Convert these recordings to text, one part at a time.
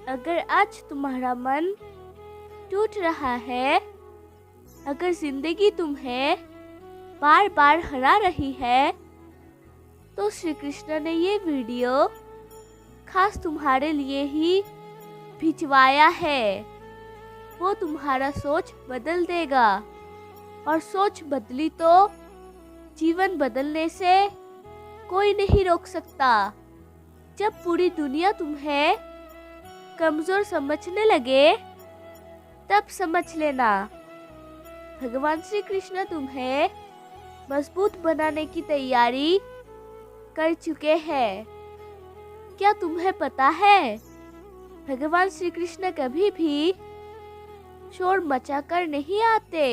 अगर आज तुम्हारा मन टूट रहा है, अगर जिंदगी तुम्हें बार बार हरा रही है, तो श्री कृष्ण ने ये वीडियो खास तुम्हारे लिए ही भिजवाया है। वो तुम्हारा सोच बदल देगा, और सोच बदली तो जीवन बदलने से कोई नहीं रोक सकता। जब पूरी दुनिया तुम्हें कमजोर समझने लगे, तब समझ लेना भगवान श्री कृष्ण तुम्हें मजबूत बनाने की तैयारी कर चुके हैं। क्या तुम्हें पता है, भगवान श्री कृष्ण कभी भी शोर मचाकर नहीं आते।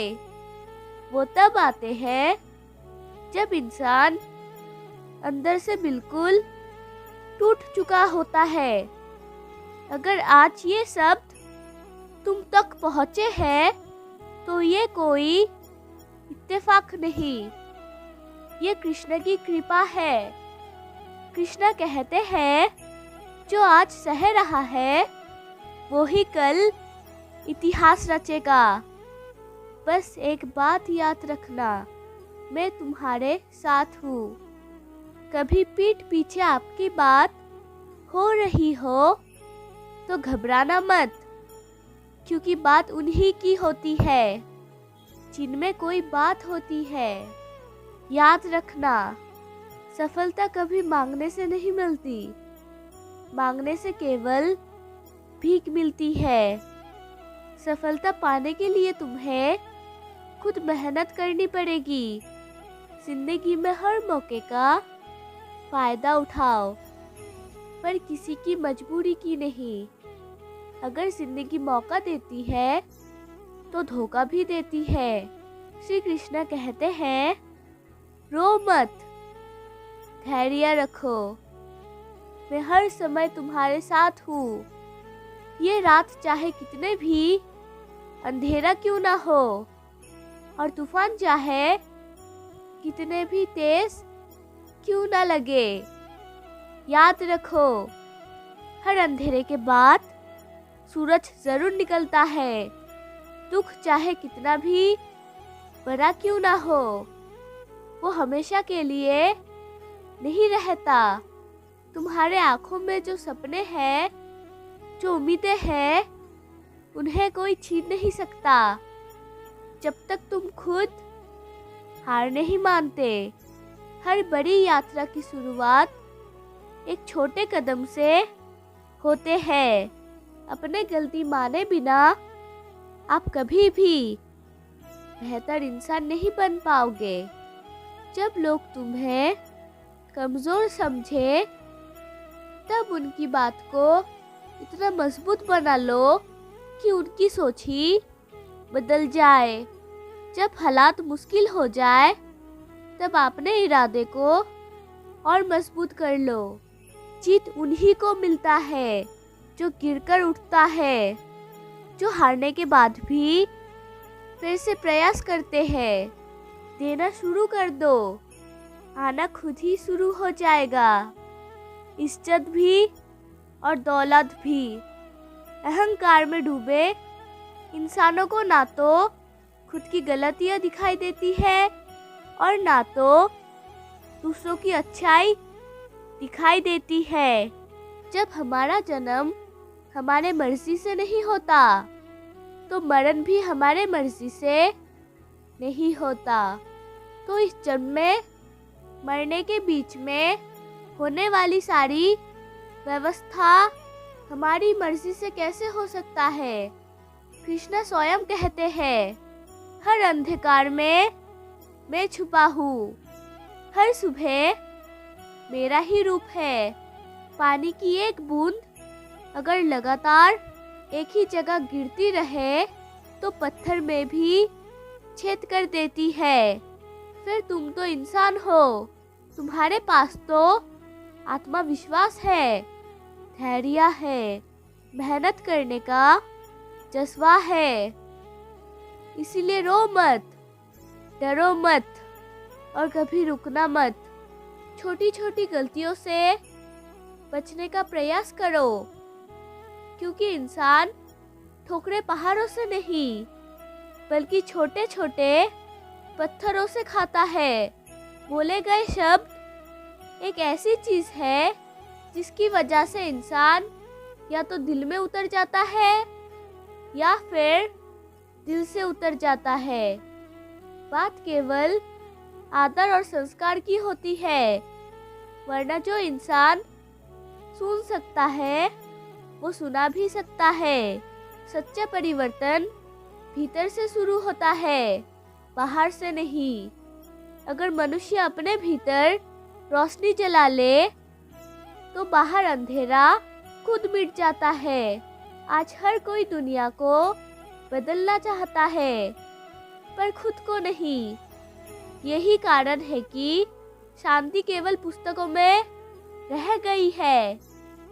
वो तब आते हैं जब इंसान अंदर से बिल्कुल टूट चुका होता है। अगर आज ये शब्द तुम तक पहुंचे हैं, तो ये कोई इत्तेफाक नहीं, ये कृष्ण की कृपा है। कृष्ण कहते हैं, जो आज सह रहा है, वो ही कल इतिहास रचेगा। बस एक बात याद रखना, मैं तुम्हारे साथ हूँ। कभी पीठ पीछे आपकी बात हो रही हो, तो घबराना मत, क्योंकि बात उन्हीं की होती है जिनमें कोई बात होती है। याद रखना, सफलता कभी मांगने से नहीं मिलती, मांगने से केवल भीख मिलती है। सफलता पाने के लिए तुम्हें खुद मेहनत करनी पड़ेगी। जिंदगी में हर मौके का फायदा उठाओ, पर किसी की मजबूरी की नहीं। अगर जिंदगी मौका देती है, तो धोखा भी देती है। श्री कृष्ण कहते हैं, रो मत, धैर्य रखो, मैं हर समय तुम्हारे साथ हूँ। ये रात चाहे कितने भी अंधेरा क्यों ना हो, और तूफान चाहे कितने भी तेज क्यों ना लगे, याद रखो, हर अंधेरे के बाद सूरज जरूर निकलता है। दुख चाहे कितना भी बड़ा क्यों ना हो, वो हमेशा के लिए नहीं रहता। तुम्हारे आंखों में जो सपने हैं, जो उम्मीदें हैं, उन्हें कोई छीन नहीं सकता, जब तक तुम खुद हार नहीं मानते। हर बड़ी यात्रा की शुरुआत एक छोटे कदम से होते हैं। अपने गलती माने बिना आप कभी भी बेहतर इंसान नहीं बन पाओगे। जब लोग तुम्हें कमजोर समझे, तब उनकी बात को इतना मजबूत बना लो कि उनकी सोच ही बदल जाए। जब हालात मुश्किल हो जाए, तब अपने इरादे को और मजबूत कर लो। जीत उन्हीं को मिलता है जो गिरकर उठता है, जो हारने के बाद भी फिर से प्रयास करते हैं। देना शुरू कर दो, आना खुद ही शुरू हो जाएगा। इज्जत भी और दौलत भी। अहंकार में डूबे इंसानों को ना तो खुद की गलतियां दिखाई देती है, और ना तो दूसरों की अच्छाई दिखाई देती है। जब हमारा जन्म हमारे मर्जी से नहीं होता, तो मरण भी हमारे मर्जी से नहीं होता। तो इस जन्म में मरने के बीच में होने वाली सारी व्यवस्था हमारी मर्जी से कैसे हो सकता है। कृष्ण स्वयं कहते हैं, हर अंधकार में मैं छुपा हूँ, हर सुबह मेरा ही रूप है। पानी की एक बूंद अगर लगातार एक ही जगह गिरती रहे, तो पत्थर में भी छेद कर देती है। फिर तुम तो इंसान हो, तुम्हारे पास तो आत्मविश्वास है, धैर्य है, मेहनत करने का जज्बा है। इसीलिए रो मत, डरो मत, और कभी रुकना मत। छोटी छोटी गलतियों से बचने का प्रयास करो, क्योंकि इंसान ठोकरें पहाड़ों से नहीं बल्कि छोटे छोटे पत्थरों से खाता है। बोले गए शब्द एक ऐसी चीज है जिसकी वजह से इंसान या तो दिल में उतर जाता है या फिर दिल से उतर जाता है। बात केवल आदर और संस्कार की होती है, वरना जो इंसान सुन सकता है वो सुना भी सकता है। सच्चा परिवर्तन भीतर से शुरू होता है, बाहर से नहीं। अगर मनुष्य अपने भीतर रोशनी जला ले तो बाहर अंधेरा खुद मिट जाता है। आज हर कोई दुनिया को बदलना चाहता है पर खुद को नहीं। यही कारण है कि शांति केवल पुस्तकों में रह गई है,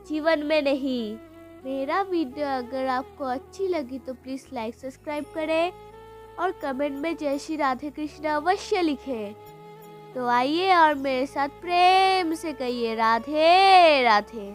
जीवन में नहीं। मेरा वीडियो अगर आपको अच्छी लगी तो प्लीज़ लाइक सब्सक्राइब करें और कमेंट में जय श्री राधे कृष्ण अवश्य लिखें। तो आइए और मेरे साथ प्रेम से कहिए राधे राधे।